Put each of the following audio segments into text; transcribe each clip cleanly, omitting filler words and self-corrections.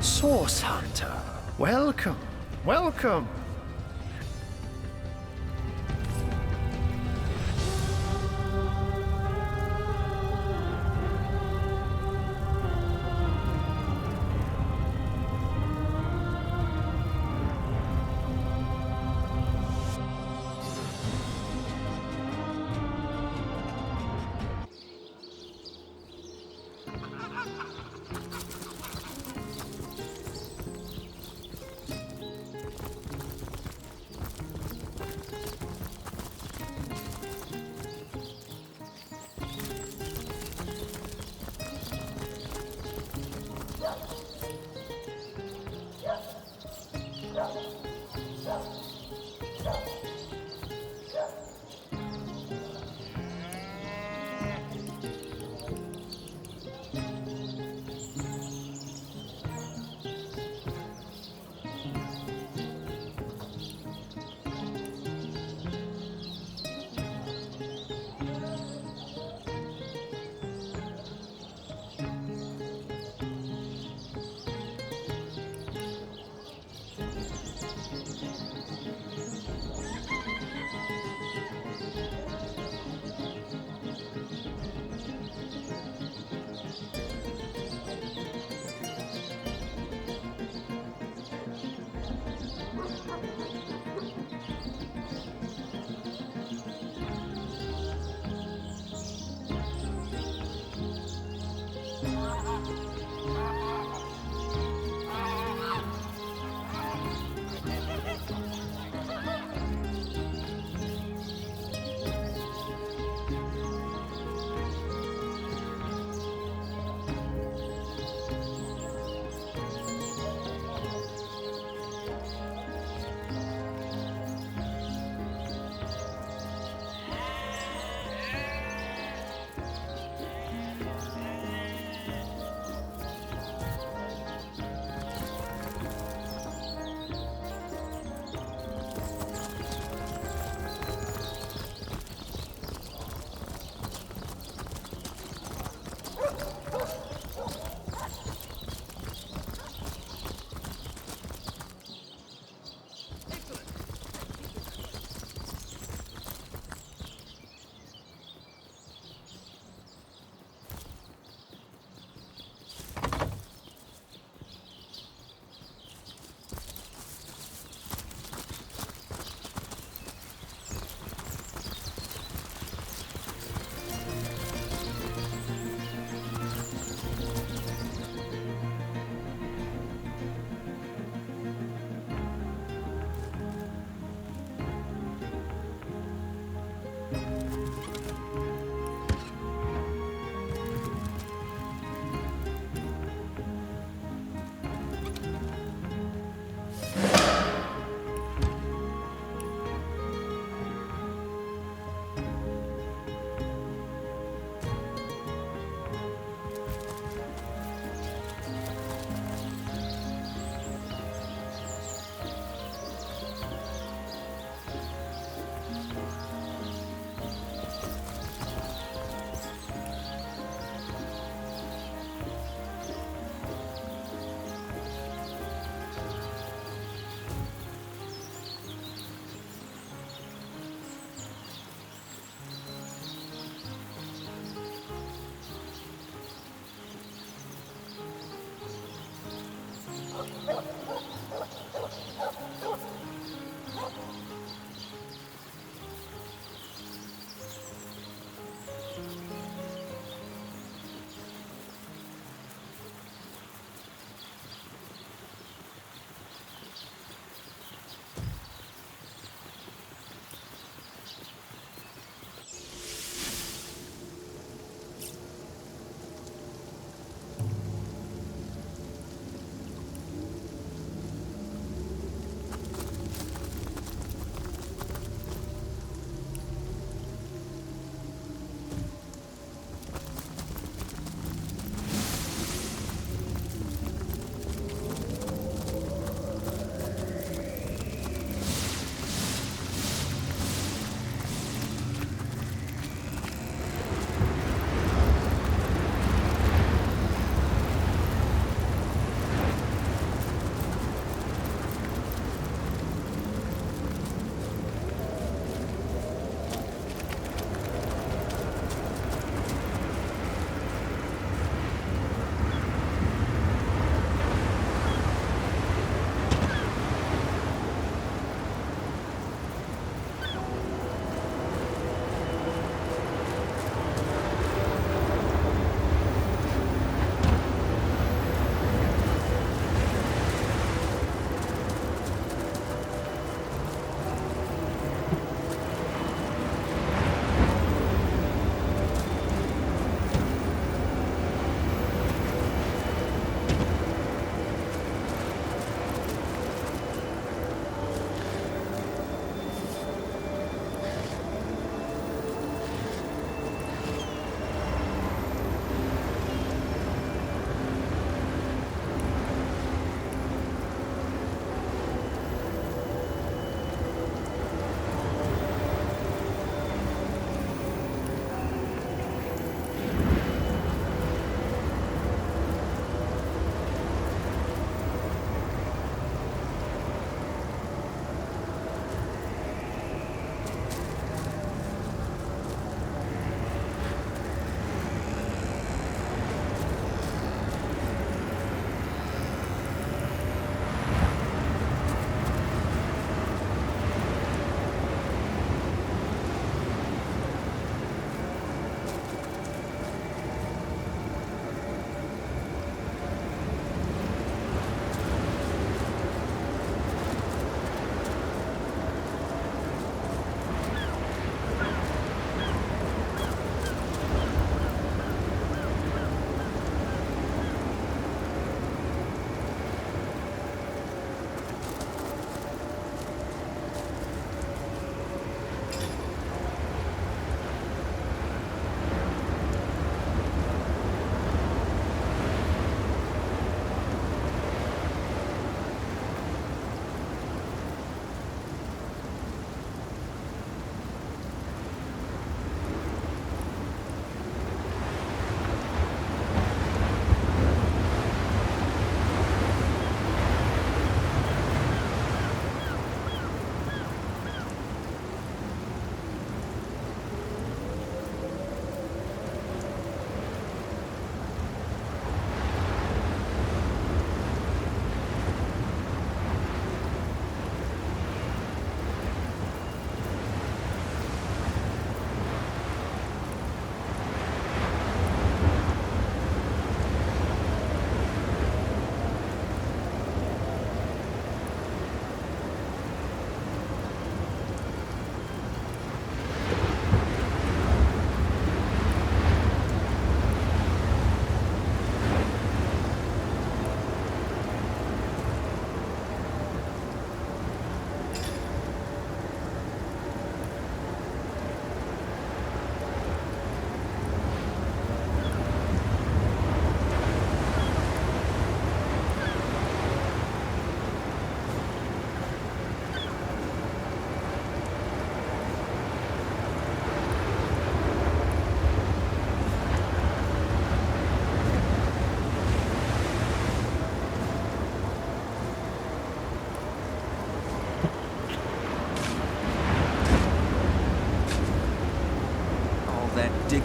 Source Hunter, welcome, welcome.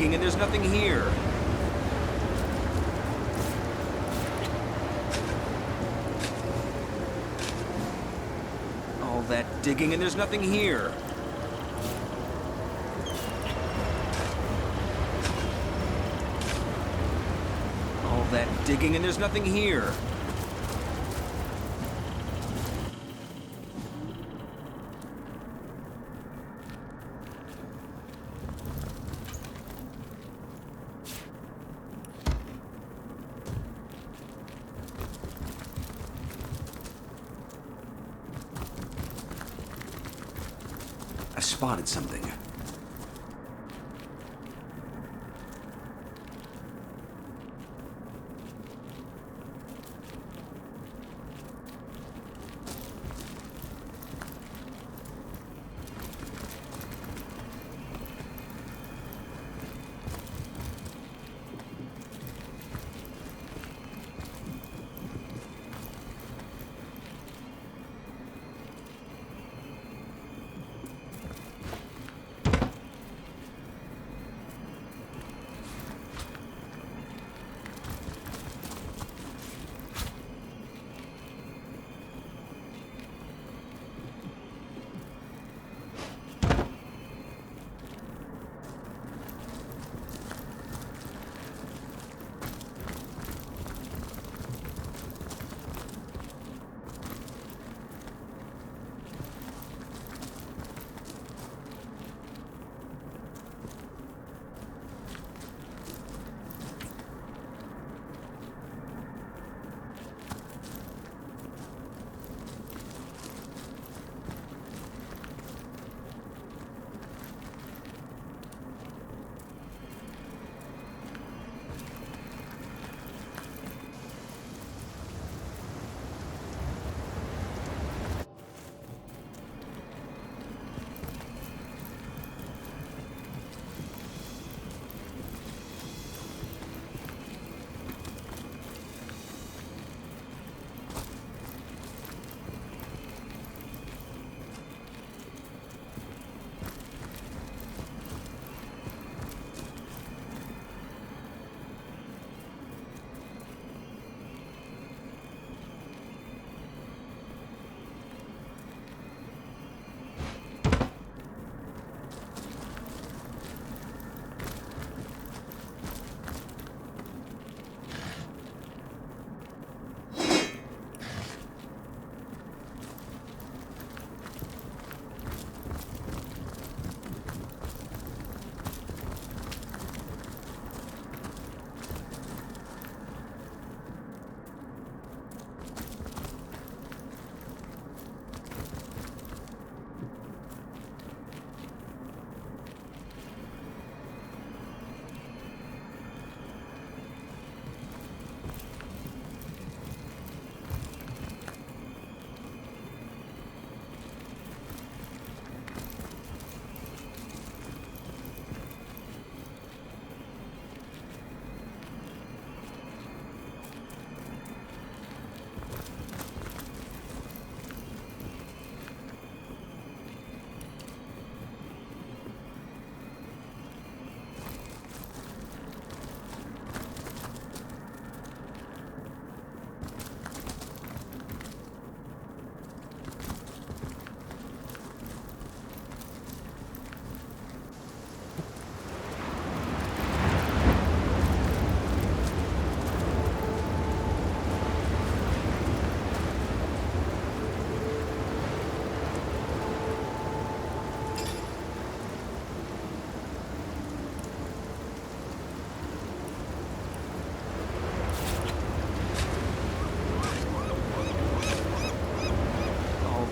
digging and there's nothing here. All that digging and there's nothing here. All that digging and there's nothing here. I spotted something.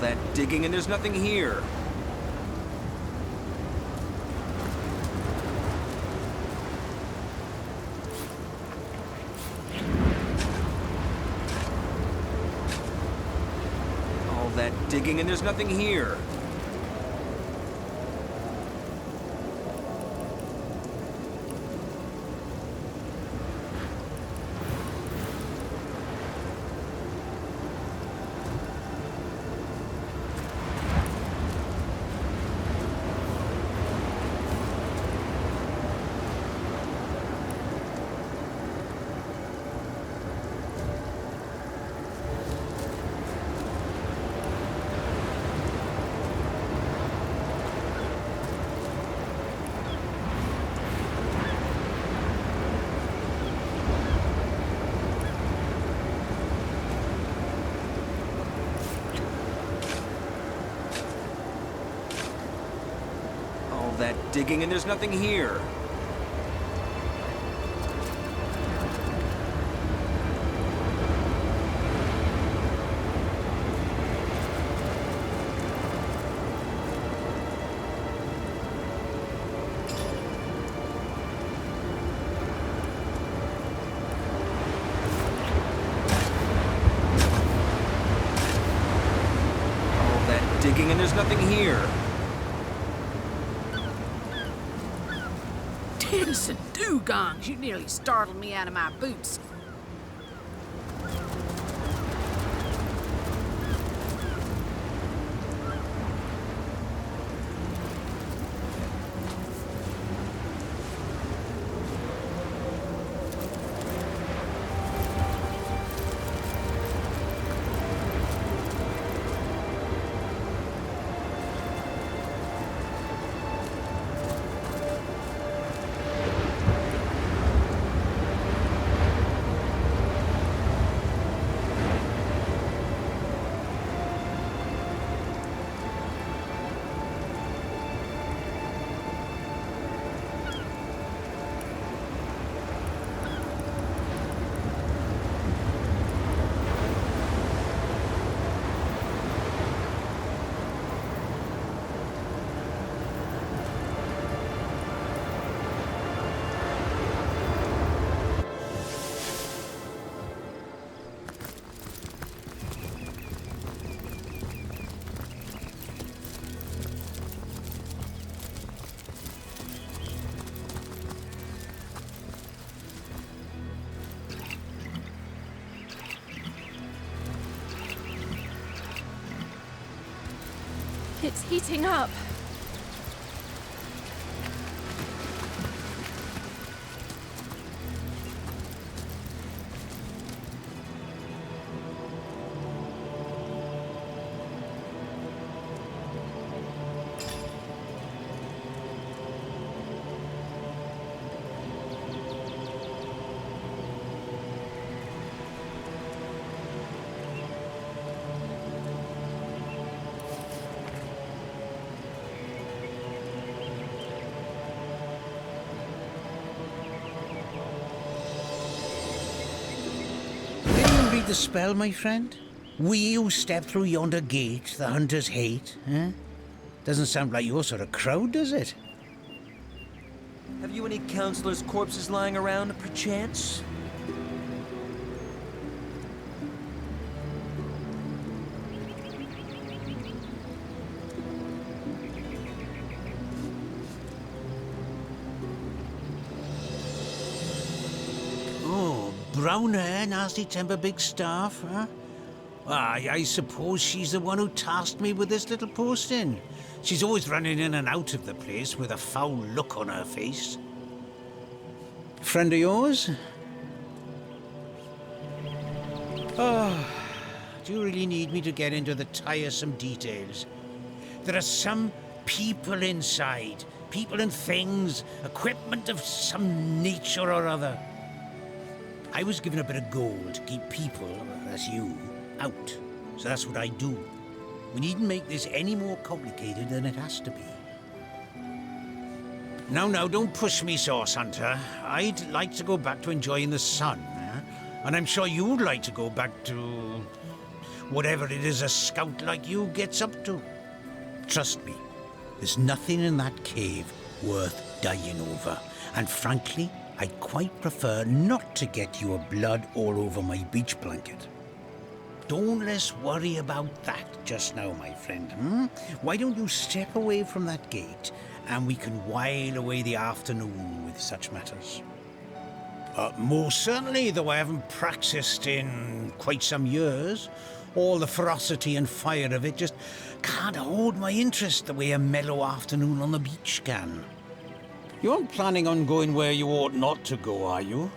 That digging and there's nothing here. All that digging and there's nothing here. that digging and there's nothing here. Digging and there's nothing here. Tennyson dugongs, you nearly startled me out of my boots. It's heating up. The spell, my friend? We who step through yonder gate the hunters hate, eh? Doesn't sound like your sort of crowd, does it? Have you any counselors' corpses lying around, perchance? Brown hair, nasty temper, big staff, huh? I suppose she's the one who tasked me with this little posting. She's always running in and out of the place with a foul look on her face. Friend of yours? Oh, do you really need me to get into the tiresome details? There are some people inside. People and things. Equipment of some nature or other. I was given a bit of gold to keep people, that's you, out. So that's what I do. We needn't make this any more complicated than it has to be. Now, don't push me, Sauce Hunter. I'd like to go back to enjoying the sun, and I'm sure you'd like to go back to whatever it is a scout like you gets up to. Trust me, there's nothing in that cave worth dying over, and frankly, I'd quite prefer not to get your blood all over my beach blanket. Don't let's worry about that just now, my friend. Why don't you step away from that gate and we can while away the afternoon with such matters? Most certainly, though I haven't practiced in quite some years. All the ferocity and fire of it just can't hold my interest the way a mellow afternoon on the beach can. You aren't planning on going where you ought not to go, are you?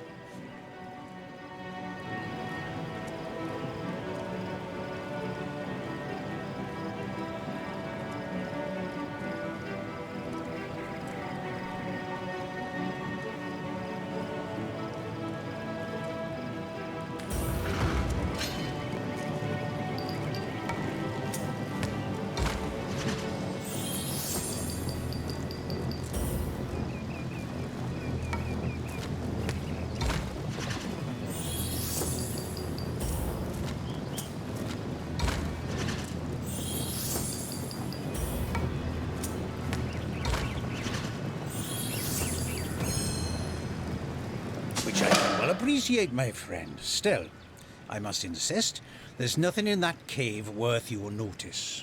appreciate, my friend. Still, I must insist, there's nothing in that cave worth your notice.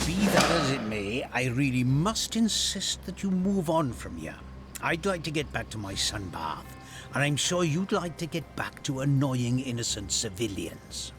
Be that as it may, I really must insist that you move on from here. I'd like to get back to my sunbath, and I'm sure you'd like to get back to annoying innocent civilians.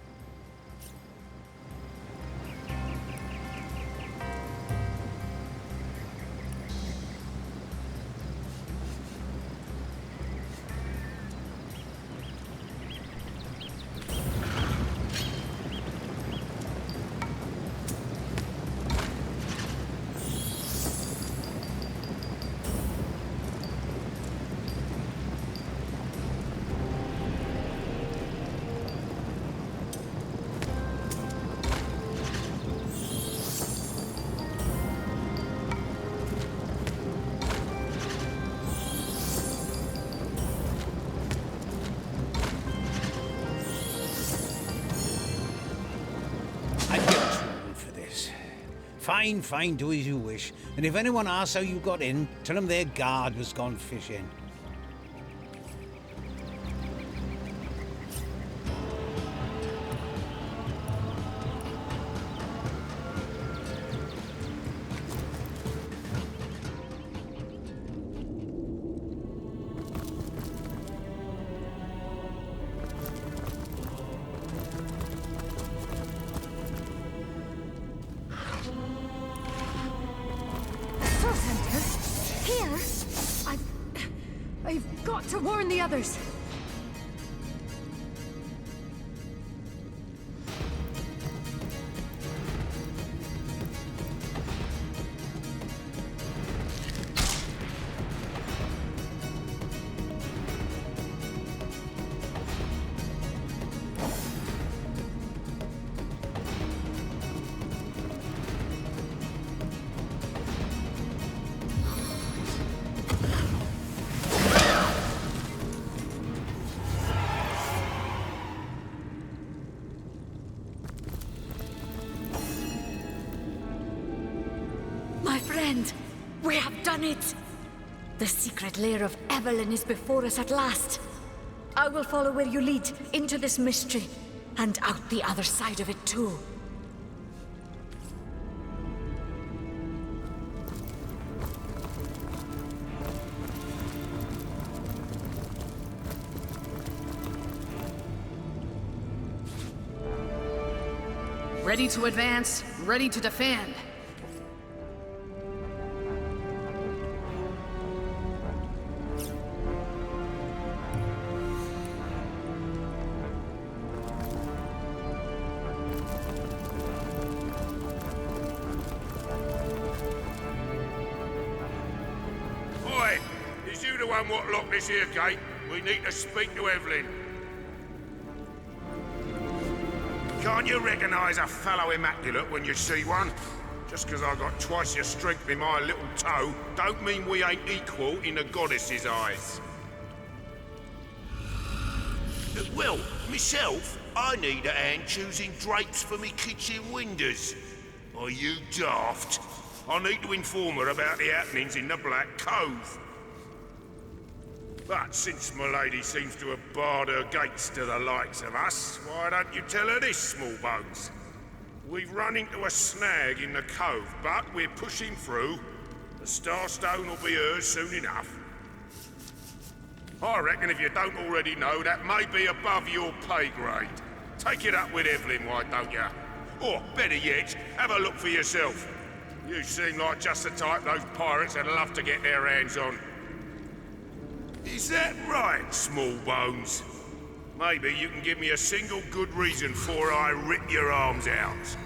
Fine, do as you wish. And if anyone asks how you got in, tell them their guard was gone fishing. Here? I've got to warn the others. My friend, we have done it! The secret lair of Evelyn is before us at last. I will follow where you lead, into this mystery, and out the other side of it too. Ready to advance, ready to defend. Oi! Is you the one what locked this here gate? We need to speak to Evelyn. Can't you recognise a fellow immaculate when you see one? Just 'cause I got twice your strength in my little toe, don't mean we ain't equal in the goddess's eyes. Well, myself, I need a hand choosing drapes for me kitchen windows. Are you daft? I need to inform her about the happenings in the Black Cove. But since my lady seems to have barred her gates to the likes of us, why don't you tell her this, small bones? We've run into a snag in the cove, but we're pushing through. The Starstone will be hers soon enough. I reckon if you don't already know, that may be above your pay grade. Take it up with Evelyn, why don't you? Or, better yet, have a look for yourself. You seem like just the type those pirates would love to get their hands on. Is that right, small bones? Maybe you can give me a single good reason before I rip your arms out.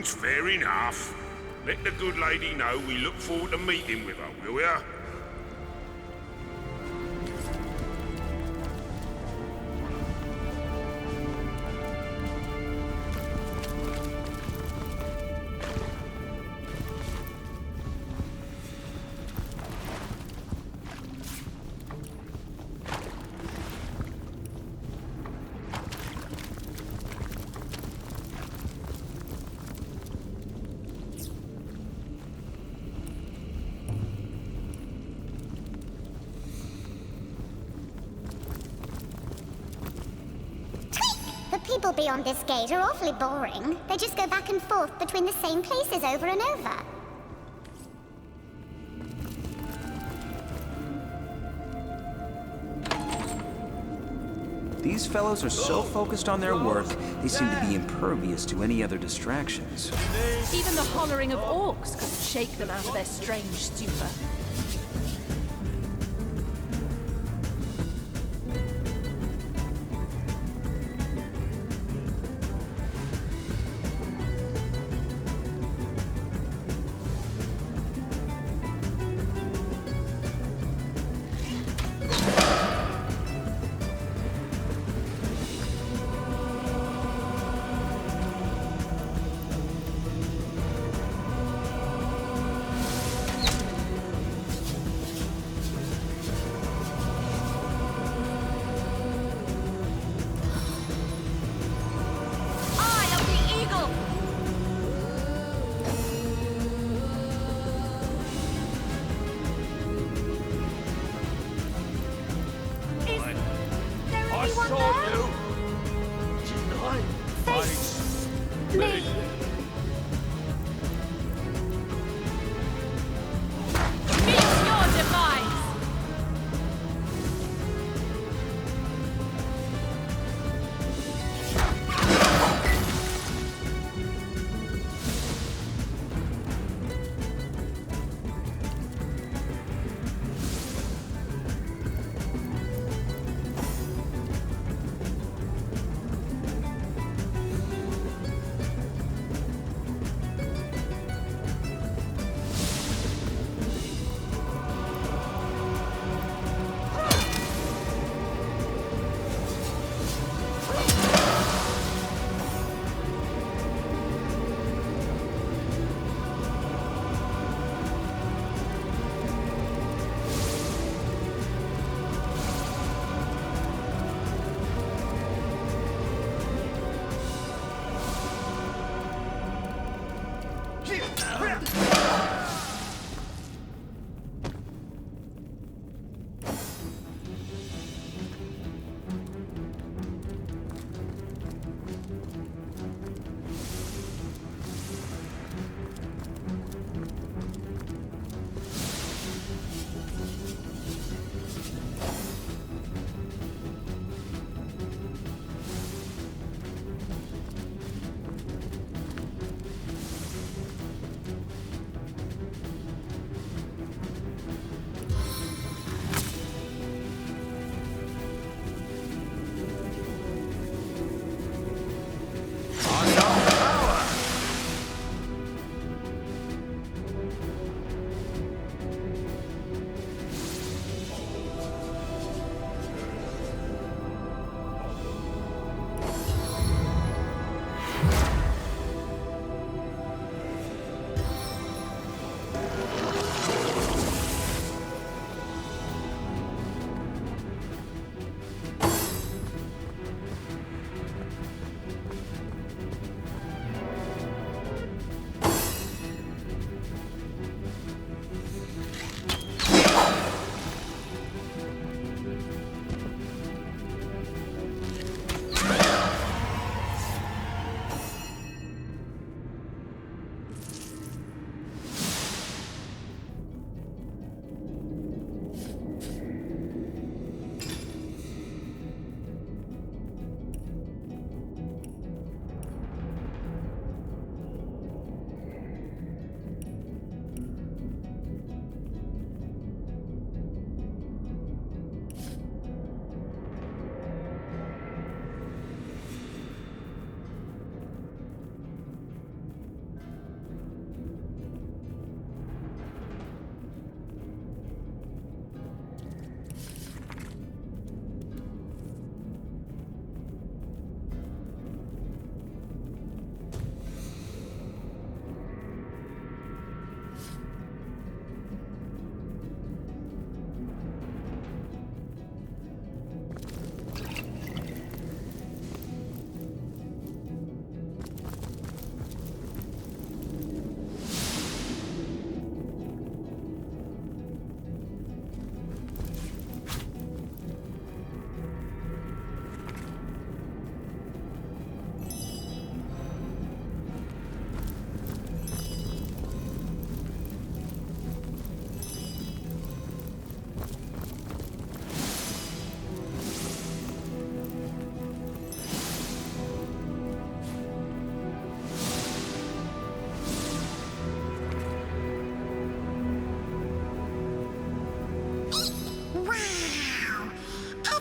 Fair enough. Let the good lady know we look forward to meeting with her, will ya? People beyond this gate are awfully boring. They just go back and forth between the same places over and over. These fellows are so focused on their work, they seem to be impervious to any other distractions. Even the hollering of orcs couldn't shake them out of their strange stupor.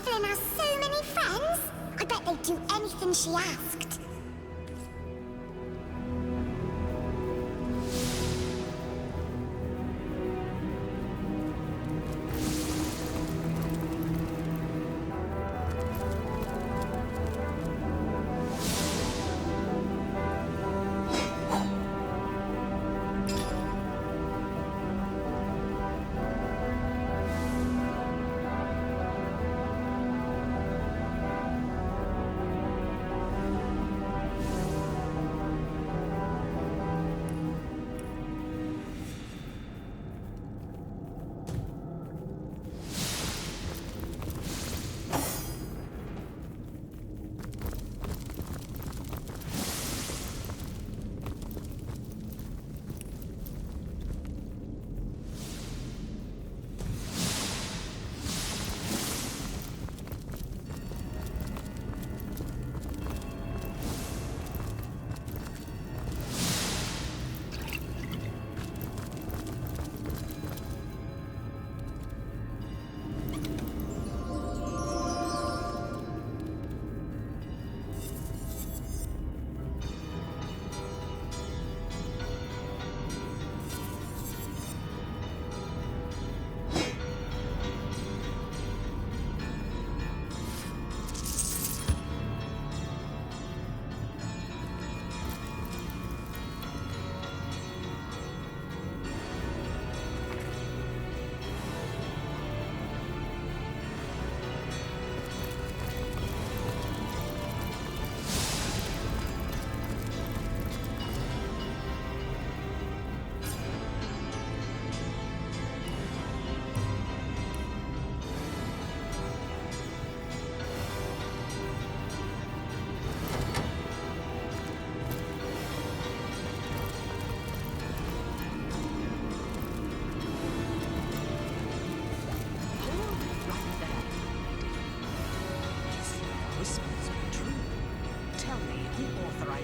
Evelyn has so many friends. I bet they'd do anything she asked.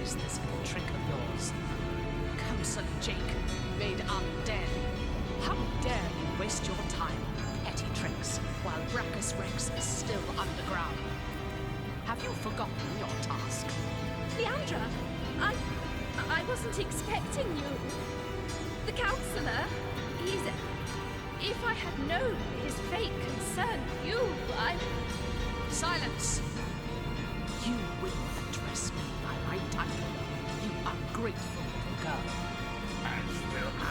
This little trick of yours. Councillor Jake, made undead. How dare you waste your time on petty tricks while Brachus Rex is still underground? Have you forgotten your task? Leandra, I wasn't expecting you. The councillor, if I had known his fate concerned you, Silence! You will address me by my title, you ungrateful little girl. As will I.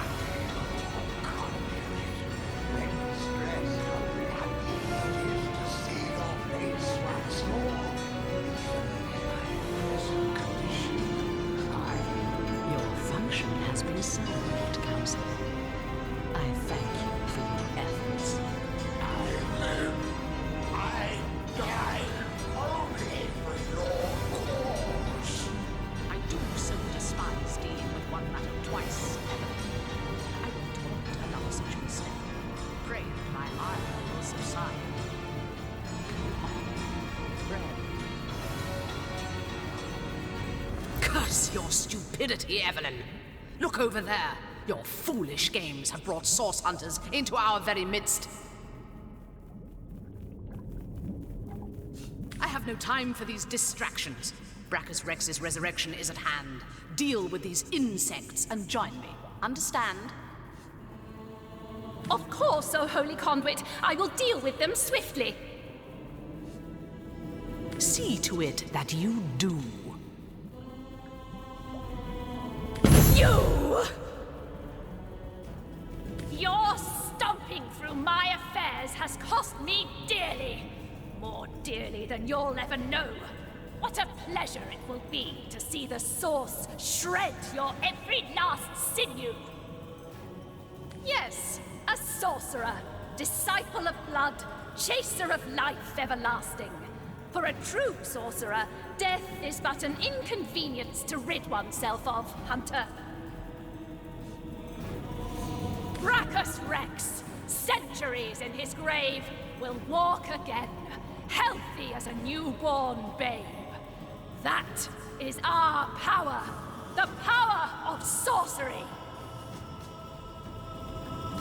When stressed how happy it is to see your face once more. In my condition, Your function has been served, Councillor. I thank you for your efforts. I die only for your cause. I do so despise dealing with one matter twice, Evelyn. I won't tolerate another such mistake. Pray that my ire will subside. Come on, friend. Curse your stupidity, Evelyn! Look over there! Your foolish games have brought source hunters into our very midst. I have no time for these distractions. Brachus Rex's resurrection is at hand. Deal with these insects and join me. Understand? of course, O Holy Conduit, I will deal with them swiftly. See to it that you do. You! Your stomping through my affairs has cost me dearly. More dearly than you'll ever know. What a pleasure it will be to see the source shred your every last sinew. Yes, a sorcerer, disciple of blood, chaser of life everlasting. For a true sorcerer, death is but an inconvenience to rid oneself of, Hunter. Brachus Rex, centuries in his grave, will walk again, healthy as a newborn babe. That is our power, the power of sorcery.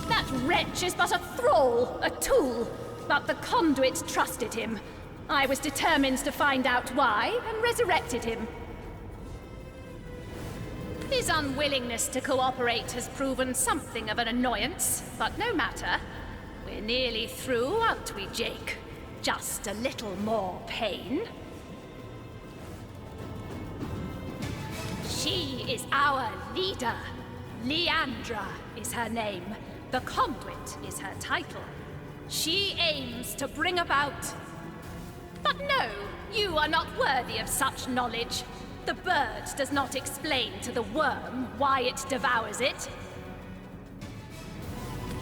That wretch is but a thrall, a tool. but the conduit trusted him. I was determined to find out why, and resurrected him. His unwillingness to cooperate has proven something of an annoyance, but no matter. We're nearly through, aren't we, Jake? Just a little more pain. She is our leader. Leandra is her name. The Conduit is her title. She aims to bring about... But no, you are not worthy of such knowledge. The bird does not explain to the worm why it devours it.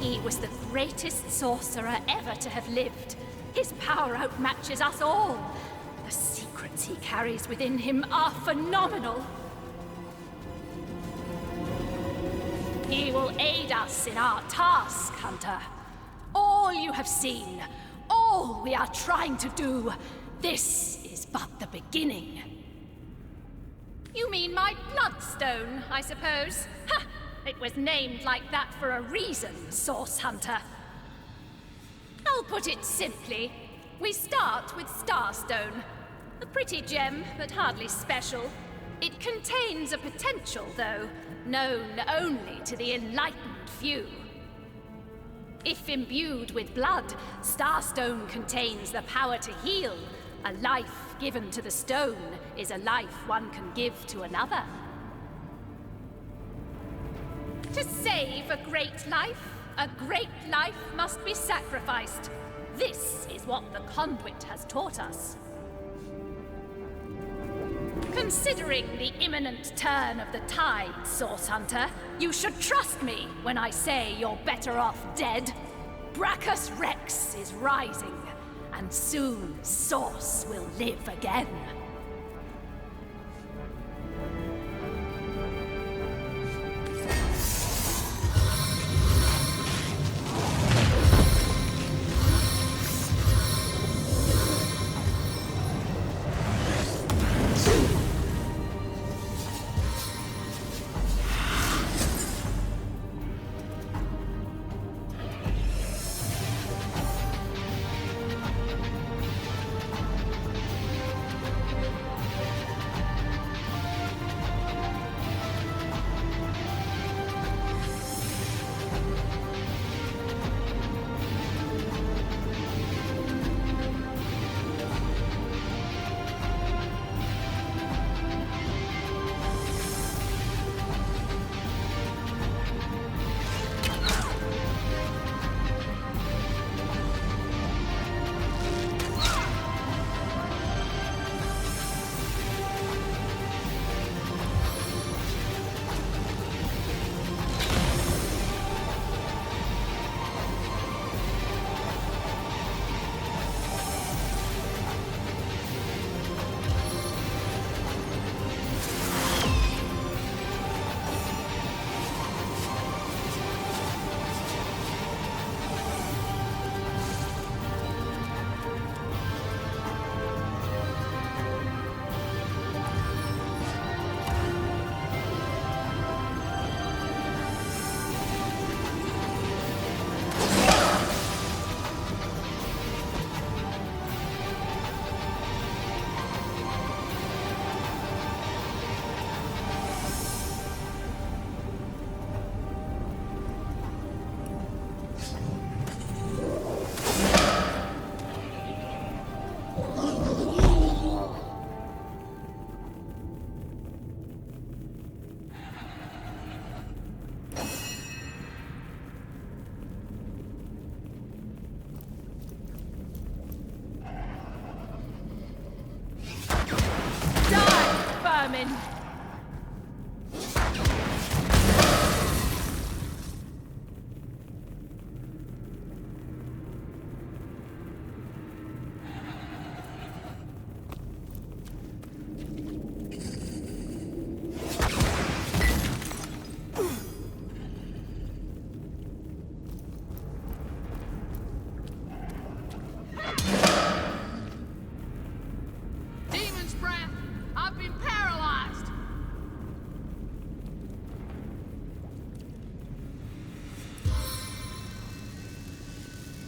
He was the greatest sorcerer ever to have lived. His power outmatches us all. The secrets he carries within him are phenomenal. He will aid us in our task, Hunter. All you have seen, all we are trying to do, this is but the beginning. You mean my bloodstone, I suppose? Ha! It was named like that for a reason, Source Hunter. I'll put it simply. We start with Starstone. A pretty gem, but hardly special. It contains a potential, though, known only to the enlightened few. If imbued with blood, Starstone contains the power to heal. A life given to the stone is a life one can give to another. To save a great life must be sacrificed. This is what the Conduit has taught us. Considering the imminent turn of the tide, Source Hunter, you should trust me when I say you're better off dead. Brachus Rex is rising, and soon Source will live again.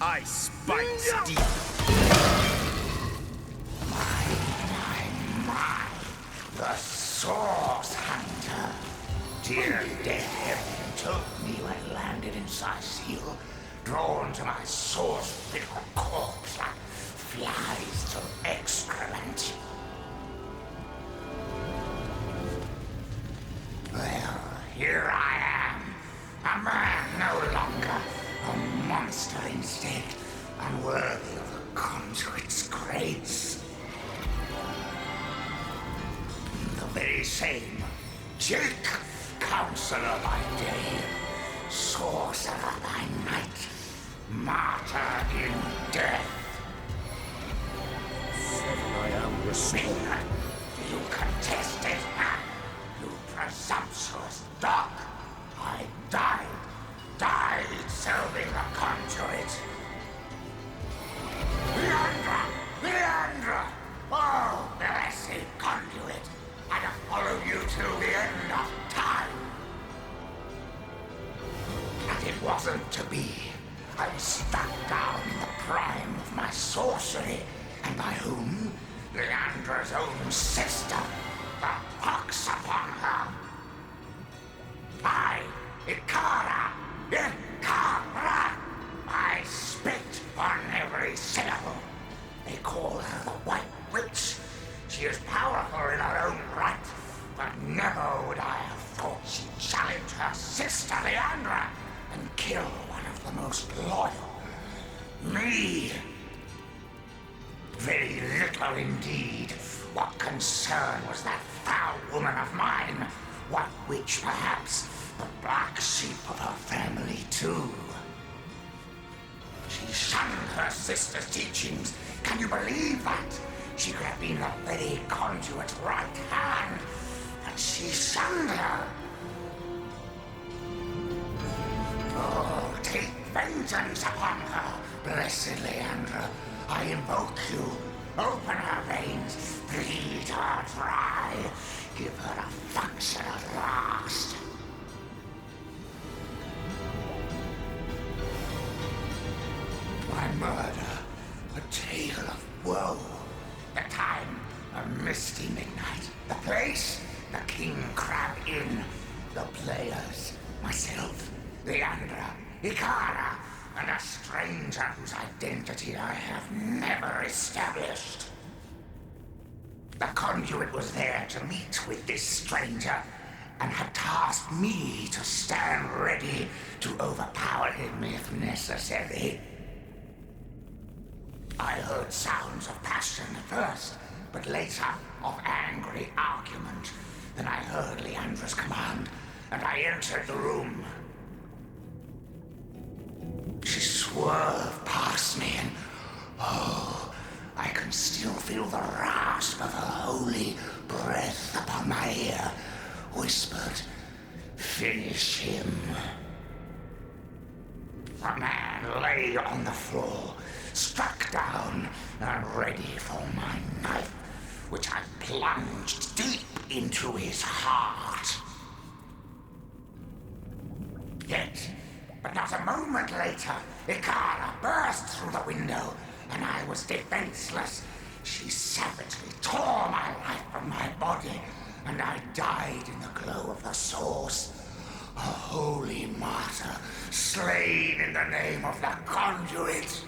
ice bites deep. The Source Hunter. Dear dead heaven told me you had landed in Seal, drawn to my source-filled corpse like flies to excrement. Well, here I am. A man no longer. A monster instead. Unworthy of the conduit's grace. The very same. Jake, counselor by day, sorcerer by night, martyr in death. I am restored. You contest it, huh? You presumptuous dog. I died serving the conduit. Leandra! Oh, blessed conduit. I'd have followed you till the end of time. But it wasn't to be. I was struck down in the prime of my sorcery. And by whom? Leandra's own sister. The pox upon her. Ikara! I spit on every syllable. They call her the White Witch. She is powerful in her own right, but never would I have thought she'd challenge her sister Leandra and kill one of the most loyal. Me! Very little indeed. What concern was that foul woman of mine? White Witch, perhaps, the black sheep of her family, too. She shunned her sister's teachings. Can you believe that? She could have been the very conduit's right hand, and she shunned her. Oh, take vengeance upon her, blessed Leandra. I invoke you. Open her veins, bleed her dry, give her a function at last. My murder, a tale of woe. The time, a misty midnight. The place, the King Crab Inn. The players, myself, Leandra, Ikara, and a stranger whose identity I have never established. The conduit was there to meet with this stranger, and had tasked me to stand ready to overpower him if necessary. I heard sounds of passion at first, but later of angry argument. Then I heard Leandra's command, and I entered the room. She swerved past me, and oh, I can still feel the rasp of her holy breath upon my ear. Whispered, "Finish him." The man lay on the floor, struck down and ready for my knife, which I plunged deep into his heart. Yet, but not a moment later, Ikara burst through the window, and I was defenseless. She savagely tore my life from my body, and I died in the glow of the source. A holy martyr, slain in the name of the conduit.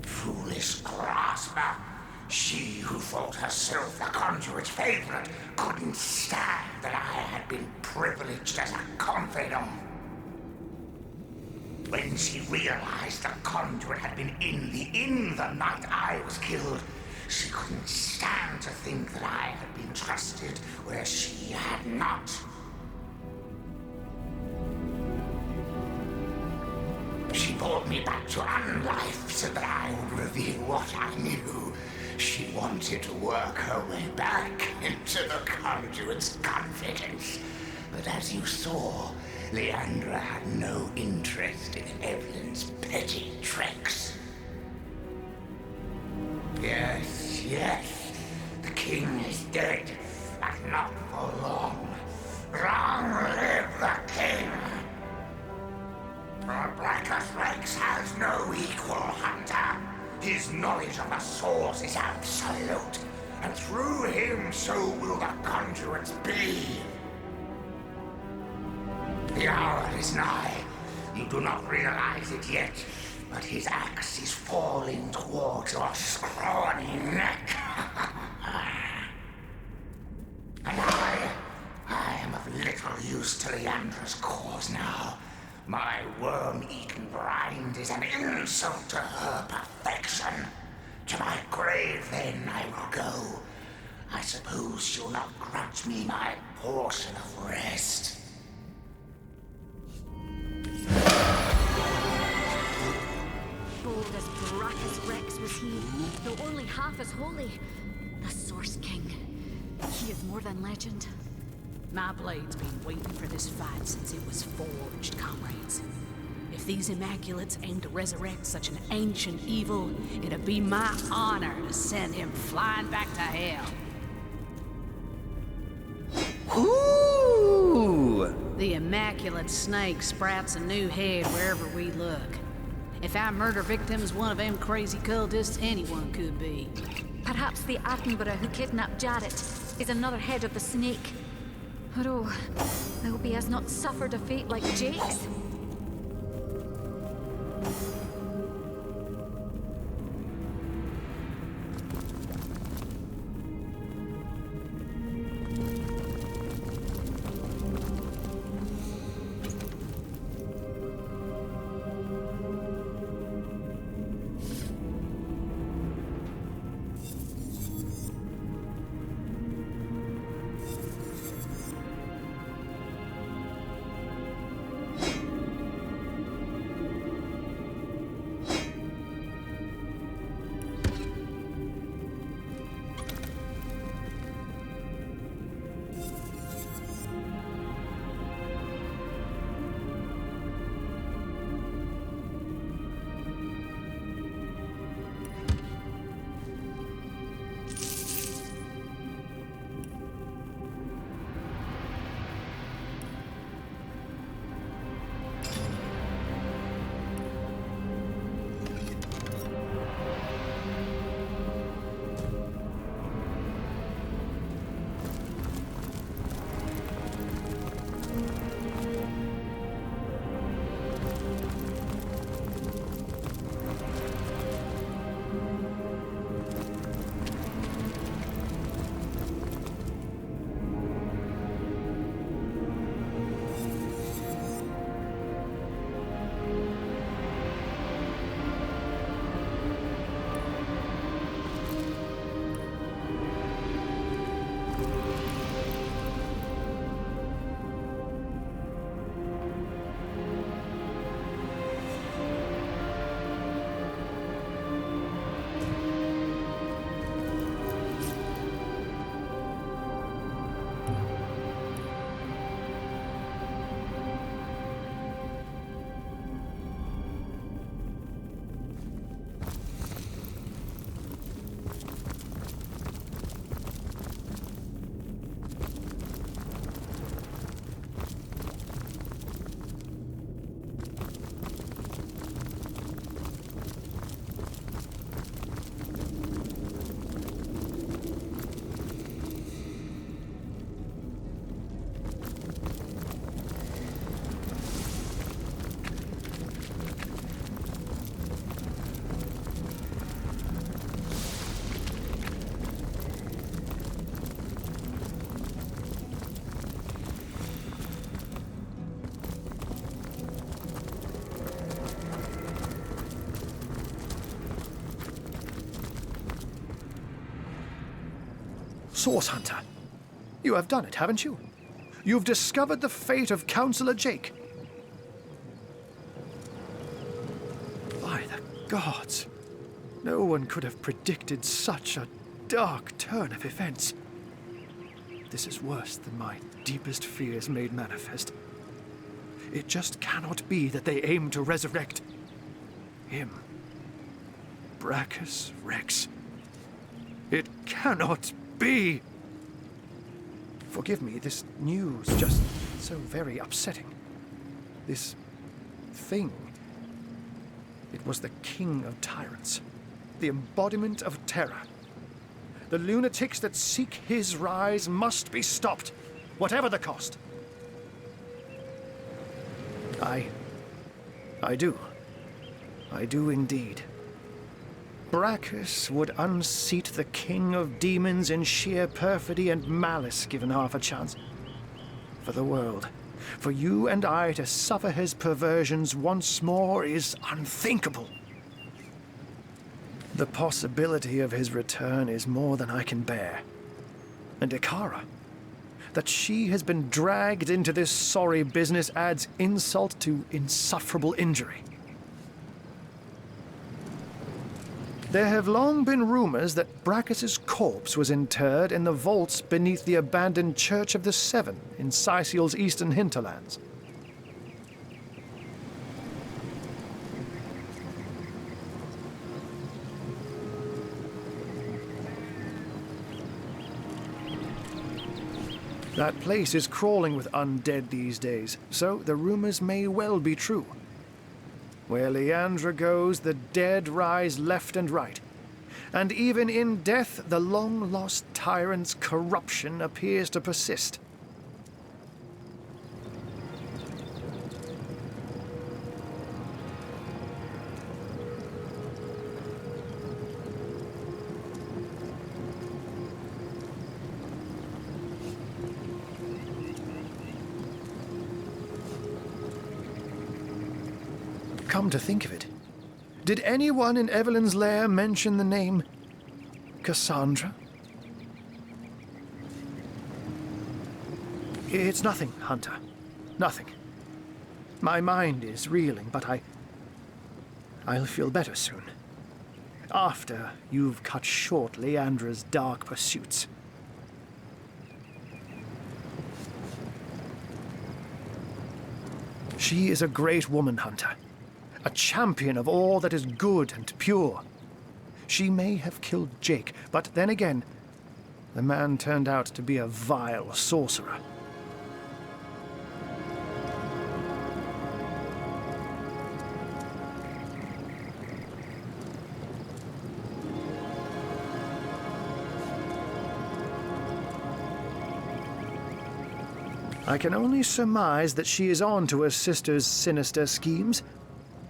Foolish grasper. She who thought herself the conduit's favorite couldn't stand that I had been privileged as a confidant. When she realized the conduit had been in the inn the night I was killed, she couldn't stand to think that I had been trusted where she had not. She brought me back to unlife so that I would reveal what I knew. She wanted to work her way back into the conduit's confidence. But as you saw, Leandra had no interest in Evelyn's petty tricks. Yes, yes, the king is dead, but not for long. Long live the king! Brackus Rex has no equal, Hunter. His knowledge of the source is absolute, and through him so will the conduits be. The hour is nigh. You do not realize it yet, but his axe is falling towards your scrawny neck. And I am of little use to Leandra's cause now. My worm-eaten rind is an insult to her perfection. To my grave, then, I will go. I suppose you'll not grudge me my portion of rest. Bold as Brackus Rex was he, though only half as holy. The Source King. He is more than legend. My blade's been waiting for this fight since it was forged, comrades. If these Immaculates aim to resurrect such an ancient evil, it'd be my honor to send him flying back to hell. Ooh! The Immaculate Snake sprouts a new head wherever we look. If our murder victim's one of them crazy cultists, anyone could be. Perhaps the Attenborough who kidnapped Jarrett is another head of the snake. But oh, I hope he has not suffered a fate like Jake's. Source Hunter, you have done it, haven't you? You've discovered the fate of Counselor Jake. By the gods, no one could have predicted such a dark turn of events. This is worse than my deepest fears made manifest. It just cannot be that they aim to resurrect him. Brackus Rex. It cannot be! Forgive me, this news just so very upsetting. This thing. It was the king of tyrants, the embodiment of terror. The lunatics that seek his rise must be stopped, whatever the cost. I do. I do indeed. Brachus would unseat the king of demons in sheer perfidy and malice given half a chance. For the world, for you and I to suffer his perversions once more is unthinkable. The possibility of his return is more than I can bear. And Ikara, that she has been dragged into this sorry business adds insult to insufferable injury. There have long been rumors that Brachus's corpse was interred in the vaults beneath the abandoned Church of the Seven in Sicil's eastern hinterlands. That place is crawling with undead these days, so the rumors may well be true. Where Leandra goes, the dead rise left and right. And even in death, the long-lost tyrant's corruption appears to persist. Come to think of it, did anyone in Evelyn's lair mention the name Cassandra? It's nothing, Hunter. Nothing. My mind is reeling, but I'll feel better soon. After you've cut short Leandra's dark pursuits. She is a great woman, Hunter. A champion of all that is good and pure. She may have killed Jake, but then again, the man turned out to be a vile sorcerer. I can only surmise that she is on to her sister's sinister schemes,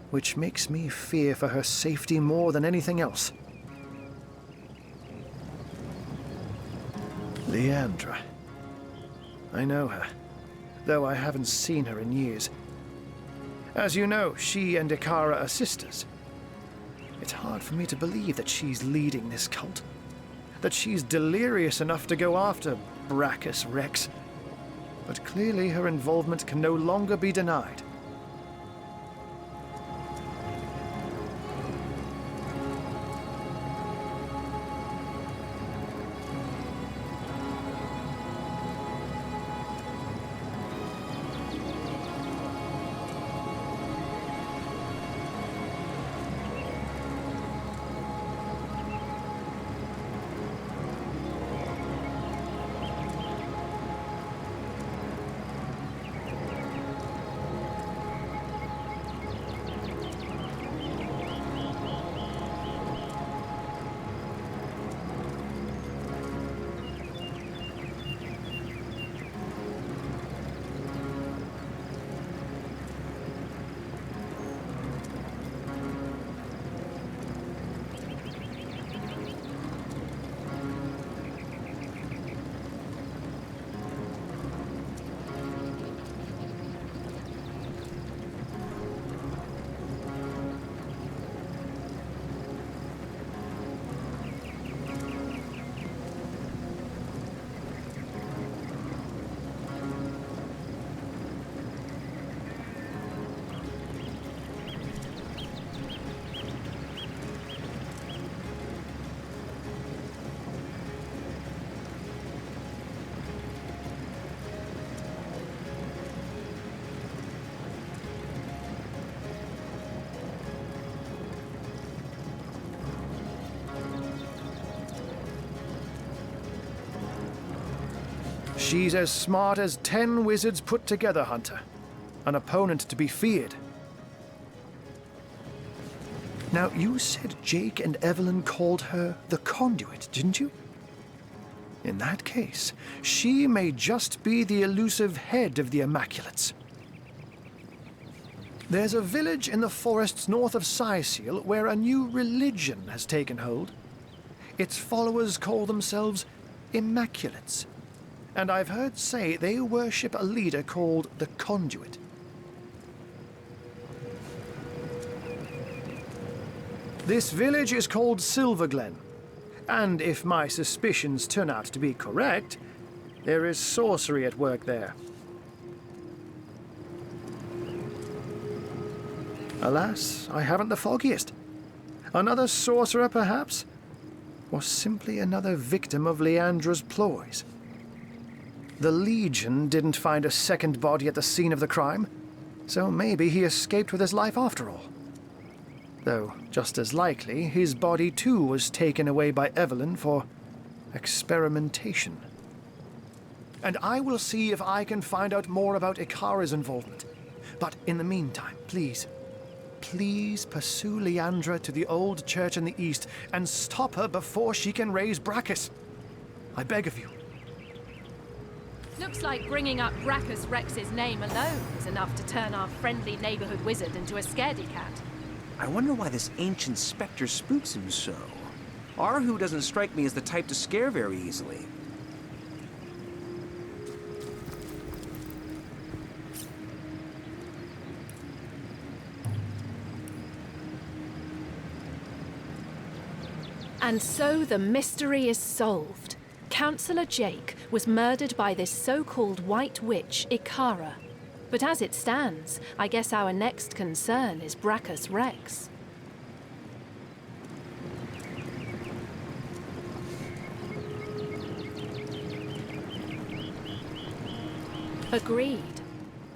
which makes me fear for her safety more than anything else. Leandra. I know her, though I haven't seen her in years. As you know, she and Ikara are sisters. It's hard for me to believe that she's leading this cult, that she's delirious enough to go after Brachus Rex. But clearly her involvement can no longer be denied. She's as smart as 10 wizards put together, Hunter. An opponent to be feared. Now, you said Jake and Evelyn called her the Conduit, didn't you? In that case, she may just be the elusive head of the Immaculates. There's a village in the forests north of Sicil where a new religion has taken hold. Its followers call themselves Immaculates, and I've heard say they worship a leader called the Conduit. This village is called Silverglen, and if my suspicions turn out to be correct, there is sorcery at work there. Alas, I haven't the foggiest. Another sorcerer, perhaps? Or simply another victim of Leandra's ploys? The Legion didn't find a second body at the scene of the crime, so maybe he escaped with his life after all. Though, just as likely, his body too was taken away by Evelyn for experimentation. And I will see if I can find out more about Ikara's involvement. But in the meantime, please pursue Leandra to the old church in the east and stop her before she can raise Brachus. I beg of you. Looks like bringing up Brachus Rex's name alone is enough to turn our friendly neighborhood wizard into a scaredy cat. I wonder why this ancient specter spooks him so. Arhu doesn't strike me as the type to scare very easily. And so the mystery is solved. Councillor Jake was murdered by this so-called White Witch, Ikara. But as it stands, I guess our next concern is Brachus Rex. Agreed.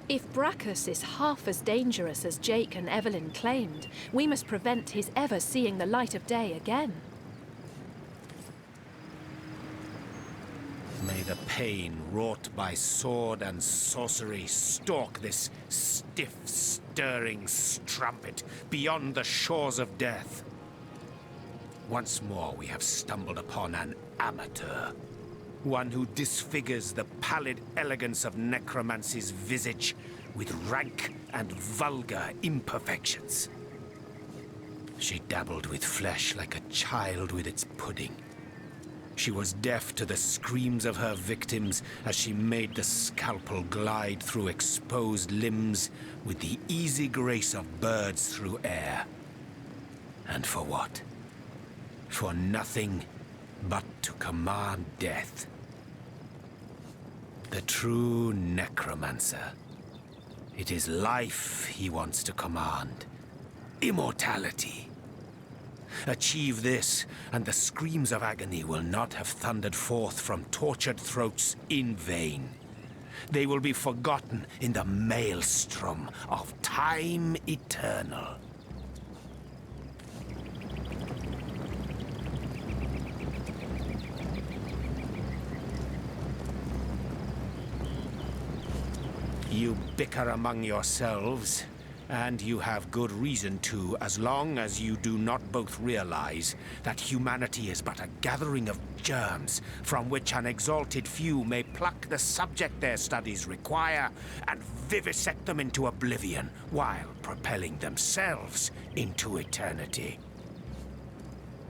If Brachus is half as dangerous as Jake and Evelyn claimed, we must prevent his ever seeing the light of day again. May the pain wrought by sword and sorcery stalk this stiff, stirring strumpet beyond the shores of death. Once more we have stumbled upon an amateur. One who disfigures the pallid elegance of necromancy's visage with rank and vulgar imperfections. She dabbled with flesh like a child with its pudding. She was deaf to the screams of her victims as she made the scalpel glide through exposed limbs with the easy grace of birds through air. And for what? For nothing but to command death. The true necromancer. It is life he wants to command. Immortality. Achieve this, and the screams of agony will not have thundered forth from tortured throats in vain. They will be forgotten in the maelstrom of time eternal. You bicker among yourselves, and you have good reason to, as long as you do not both realize that humanity is but a gathering of germs from which an exalted few may pluck the subject their studies require and vivisect them into oblivion while propelling themselves into eternity.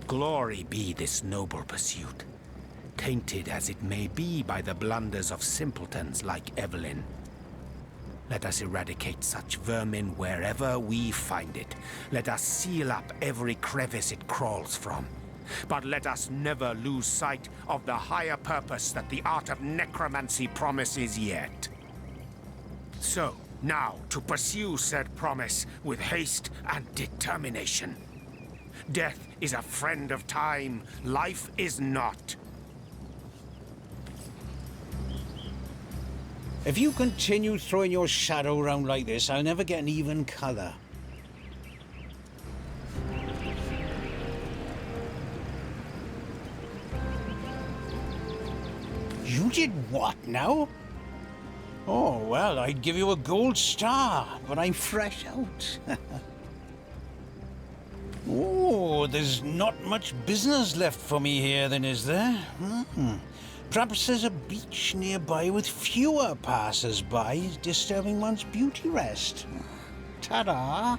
Glory be this noble pursuit, tainted as it may be by the blunders of simpletons like Evelyn. Let us eradicate such vermin wherever we find it. Let us seal up every crevice it crawls from. But let us never lose sight of the higher purpose that the art of necromancy promises yet. So, now to pursue said promise with haste and determination. Death is a friend of time, life is not. If you continue throwing your shadow around like this, I'll never get an even color. You did what now? Oh, well, I'd give you a gold star, but I'm fresh out. Oh, there's not much business left for me here then, is there? Perhaps there's a beach nearby with fewer passers-by disturbing one's beauty rest. Ta-da!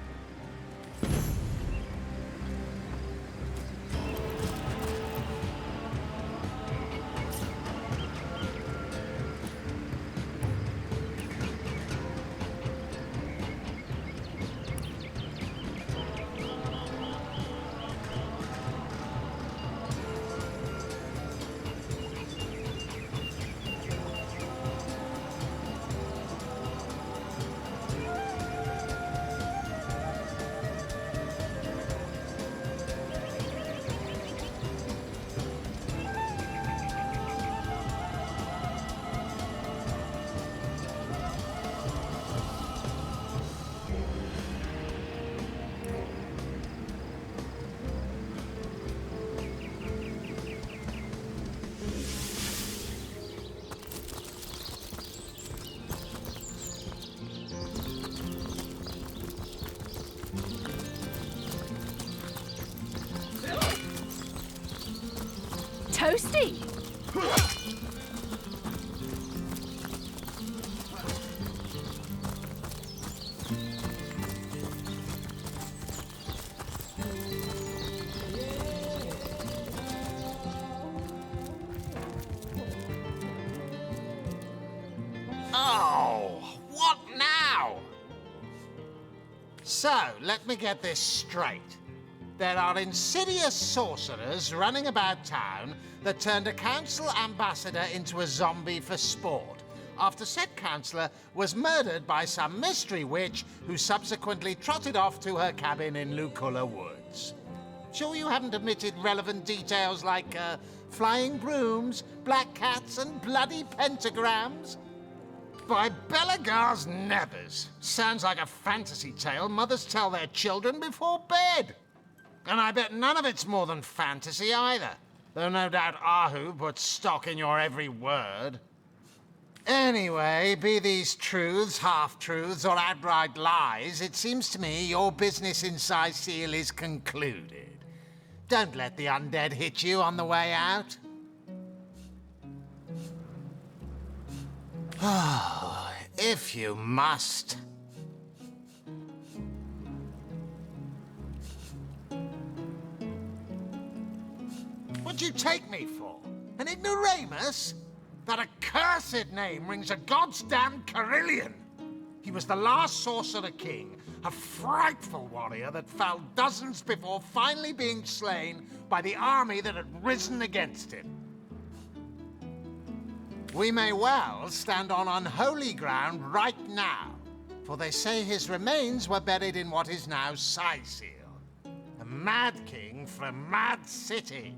Toasty! Oh, what now? So, let me get this straight. There are insidious sorcerers running about town that turned a council ambassador into a zombie for sport, after said councillor was murdered by some mystery witch who subsequently trotted off to her cabin in Luculla Woods. Sure you haven't omitted relevant details like flying brooms, black cats, and bloody pentagrams? By Belagar's Nebbers, sounds like a fantasy tale mothers tell their children before bed. And I bet none of it's more than fantasy either, though no doubt Ahu puts stock in your every word. Anyway, be these truths, half-truths, or outright lies, it seems to me your business in Seal is concluded. Don't let the undead hit you on the way out. Oh, if you must. What'd you take me for? An ignoramus? That accursed name rings a goddamn Carillion. He was the last sorcerer king, a frightful warrior that fell dozens before finally being slain by the army that had risen against him. We may well stand on unholy ground right now, for they say his remains were buried in what is now Seal, a mad king from Mad City.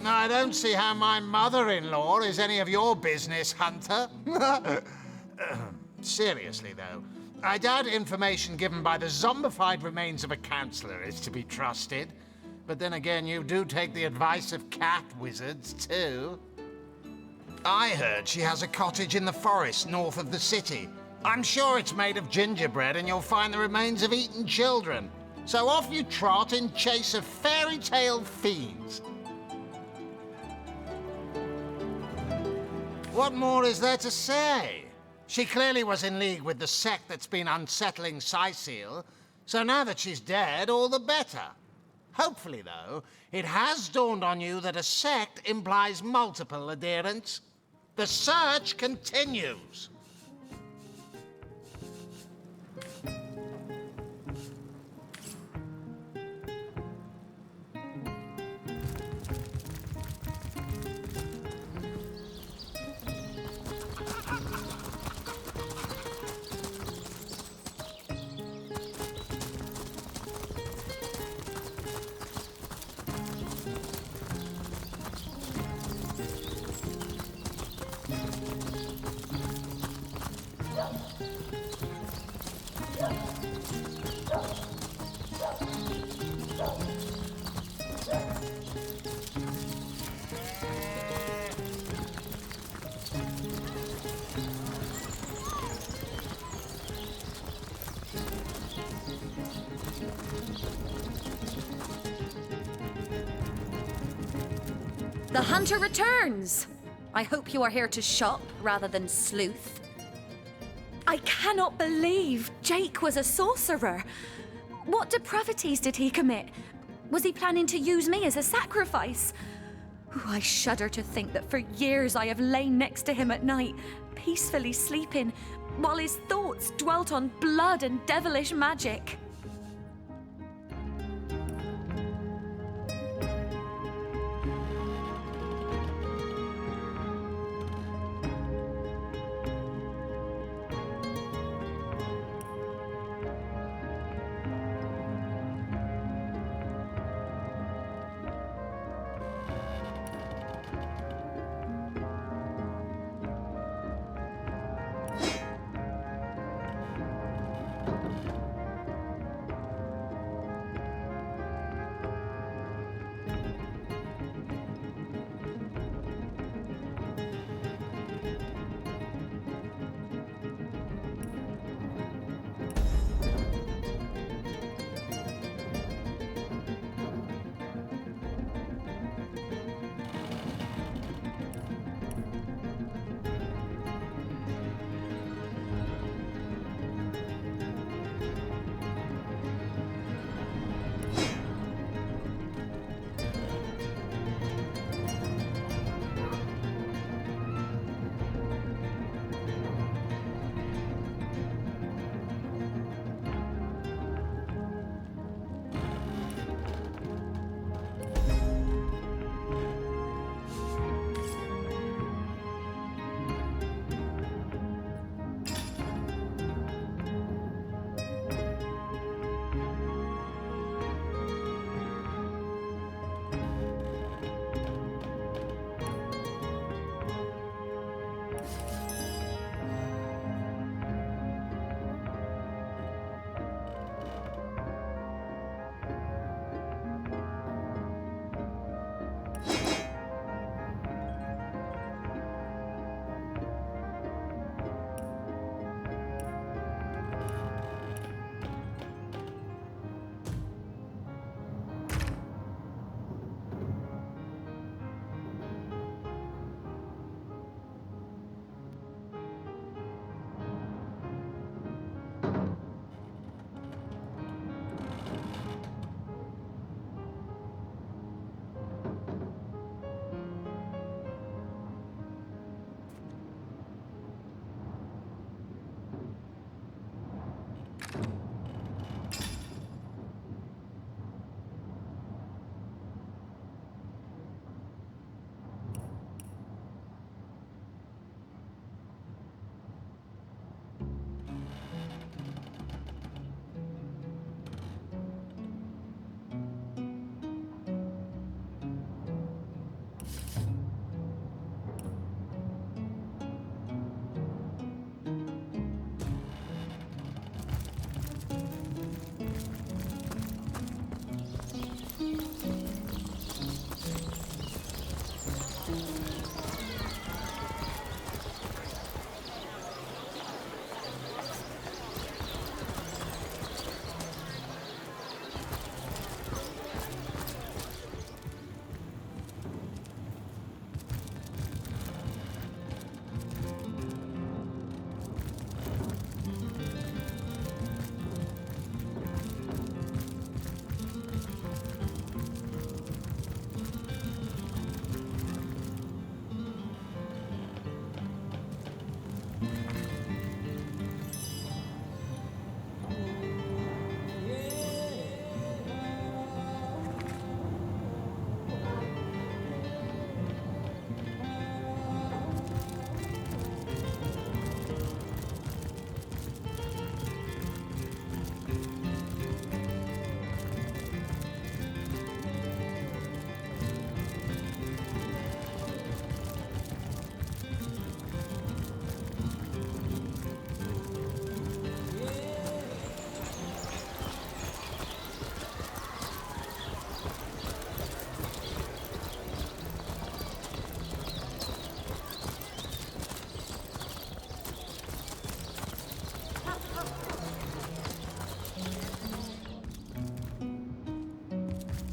I don't see how my mother-in-law is any of your business, Hunter. Seriously, though, I doubt information given by the zombified remains of a councillor is to be trusted. But then again, you do take the advice of cat wizards, too. I heard she has a cottage in the forest north of the city. I'm sure it's made of gingerbread and you'll find the remains of eaten children. So off you trot in chase of fairy tale fiends. What more is there to say? She clearly was in league with the sect that's been unsettling Seal, so now that she's dead, all the better. Hopefully, though, it has dawned on you that a sect implies multiple adherents. The search continues. The hunter returns! I hope you are here to shop rather than sleuth. I cannot believe Jake was a sorcerer. What depravities did he commit? Was he planning to use me as a sacrifice? Ooh, I shudder to think that for years I have lain next to him at night, peacefully sleeping, while his thoughts dwelt on blood and devilish magic.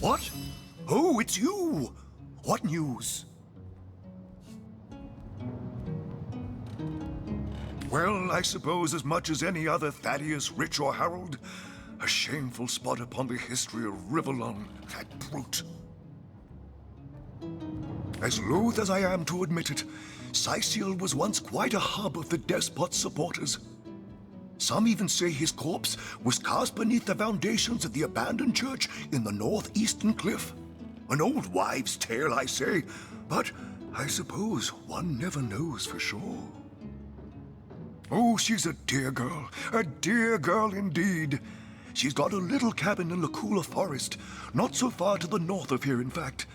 What? Oh, it's you! What news? Well, I suppose as much as any other Thaddeus, Rich, or Harold, a shameful spot upon the history of Rivellon, that brute. As loath as I am to admit it, Sicil was once quite a hub of the despot's supporters. Some even say his corpse was cast beneath the foundations of the abandoned church in the northeastern cliff. An old wives' tale, I say, but I suppose one never knows for sure. Oh, she's a dear girl indeed. She's got a little cabin in the cooler forest, not so far to the north of here, in fact.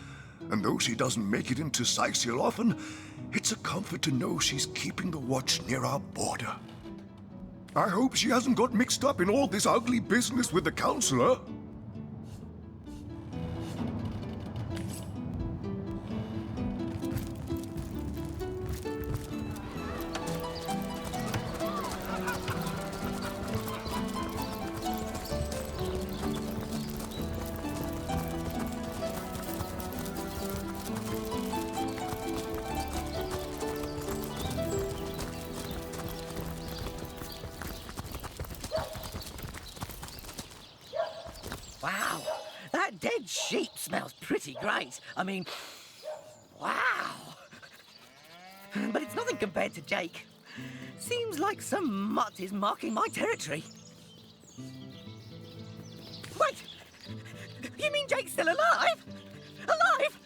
And though she doesn't make it into Sicil often, it's a comfort to know she's keeping the watch near our border. I hope she hasn't got mixed up in all this ugly business with the counselor. Wow, that dead sheep smells pretty great. I mean, wow. But it's nothing compared to Jake. Seems like some mutt is marking my territory. Wait! You mean Jake's still alive? Alive?